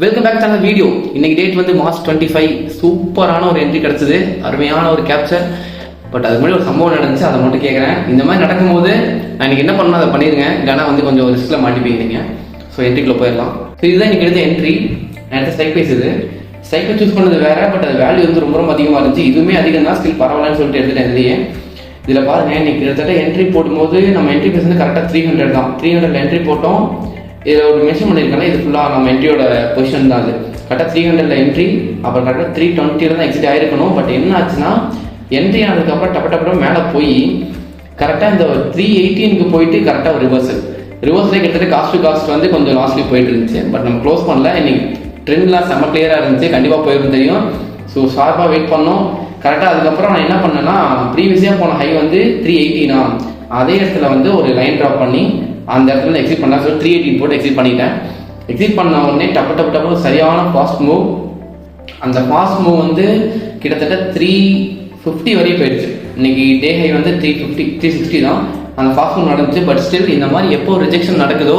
Welcome back to video. இன்னைக்கு date வந்து March 25. சூப்பரான ஒரு என்ட்ரி கிடைச்சது, அருமையான ஒரு கேப்சர். பட் அது மாதிரி ஒரு சம்பவம் நடந்துச்சு, அதை மட்டும் கேட்குறேன். இந்த மாதிரி நடக்கும்போது நான் இன்னைக்கு என்ன பண்ணணும் அதை பண்ணிடுங்க, இல்லைனா வந்து கொஞ்சம் ரிஸ்கில் மாட்டிப்பீங்க நீங்கள். ஸோ என்ட்ரிக்குள்ளே போயிடலாம். ஸோ இதுதான் இன்னைக்கு எடுத்த என்ட்ரி. நான் எடுத்த ஸ்ட்ரைக் ப்ரைஸ் இது. ஸ்ட்ரைக் ப்ரைஸ் சூஸ் பண்ணது வேற, பட் அது வேல்யூ வந்து ரொம்ப ரொம்ப அதிகமாக இருந்துச்சு. இதுவுமே அதிகம் தான், ஸ்டில் பரவாயில்லன்னு சொல்லிட்டு எடுத்துட்டேன் இதுலேயே. இதில் பாருங்க, இன்னைக்கு கிட்டத்தட்ட என்ட்ரி போடும்போது நம்ம என்ட்ரி ப்ரைஸ் வந்து கரெக்டாக 300 தான். 300 என்ட்ரி போட்டோம். இதில் ஒரு மென்ஷன் பண்ணியிருக்கேன், இது ஃபுல்லாக நம்ம என்ட்ரியோட பொசிஷன் தான். அது கரெக்டாக 300 என்ட்ரி, அப்புறம் கரெக்டாக 320 தான் எக்ஸிட் ஆயிருக்கணும். பட் என்ன ஆச்சுன்னா, என்ட்ரி ஆனதுக்கப்புறம் டப்ப மேலே போய் கரெக்டாக இந்த 318க்கு போயிட்டு கரெக்டாக ஒரு ரிவர்ஸ்லேயே கிட்டத்தட்ட காஸ்ட் டு காஸ்ட் வந்து கொஞ்சம் லாஸ்ட்லி போயிட்டு இருந்துச்சு. பட் நம்ம க்ளோஸ் பண்ணல. இன்னைக்கு ட்ரெண்ட்லாம் செம்ம கிளியராக இருந்துச்சு, கண்டிப்பாக போயிடும் தெரியும். ஸோ ஷார்ப்பாக வெயிட் பண்ணோம். கரெக்டாக அதுக்கப்புறம் நான் என்ன பண்ணேன்னா, ப்ரீவியஸாக போன ஹை வந்து 380 அதே இடத்துல வந்து ஒரு லைன் ட்ராப் பண்ணி அந்த இடத்துல எக்ஸிட் பண்ணலாம். ஸோ 318 போட்டு எக்ஸிட் பண்ணிட்டேன். எக்ஸிட் பண்ண உடனே டப்பு சரியான ஃபாஸ்ட் மூவ். அந்த ஃபாஸ்ட் மூவ் வந்து கிட்டத்தட்ட 350 வரையும் போயிடுச்சு. இன்னைக்கு டே ஹை வந்து 360 தான் அந்த ஃபாஸ்ட் மூவ் நடந்துச்சு. பட் ஸ்டில் இந்த மாதிரி எப்போ ரிஜெக்ஷன் நடக்குதோ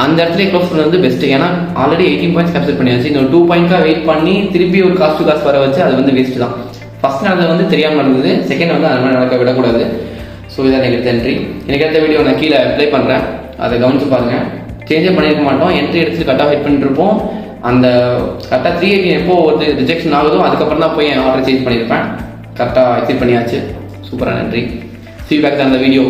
அந்த இடத்துல க்ளோஸ் பண்ணுறது பெஸ்ட்டு. ஏன்னா ஆல்ரெடி 18 பாயிண்ட்ஸ் கேப்சர் பண்ணியாச்சு. இந்த 2 பாயிண்ட்காக வெயிட் பண்ணி திருப்பி ஒரு காஸ்ட் டு காஸ்ட் வர வச்சு அது வந்து வேஸ்ட் தான். ஃபர்ஸ்ட் நடந்தது வந்து தெரியாமல் நடந்தது, செகண்ட் வந்து அந்த மாதிரி நடக்க விடக்கூடாது. ஸோ இதான் எனக்கு என்ட்ரி. எனக்கு எடுத்த வீடியோ நான் கீழே அப்ளை பண்ணுறேன், அதை கவனிச்சு பாருங்கள். சேஞ்சே பண்ணியிருக்க மாட்டோம். என்ட்ரி எடுத்துட்டு கரெக்டாக ஹிட் பண்ணிட்டுருப்போம். அந்த கரெக்டாக 318 எப்போ ஒரு ரிஜெக்ஷன் ஆகுதோ அதுக்கப்புறம் தான் போய் என் ஆர்டர் சேஞ்ச் பண்ணியிருப்பேன். கரெக்டாக எக்ஸிட் பண்ணியாச்சு. சூப்பராக நன்றி. ஃபீட்பேக் தான் அந்த வீடியோ.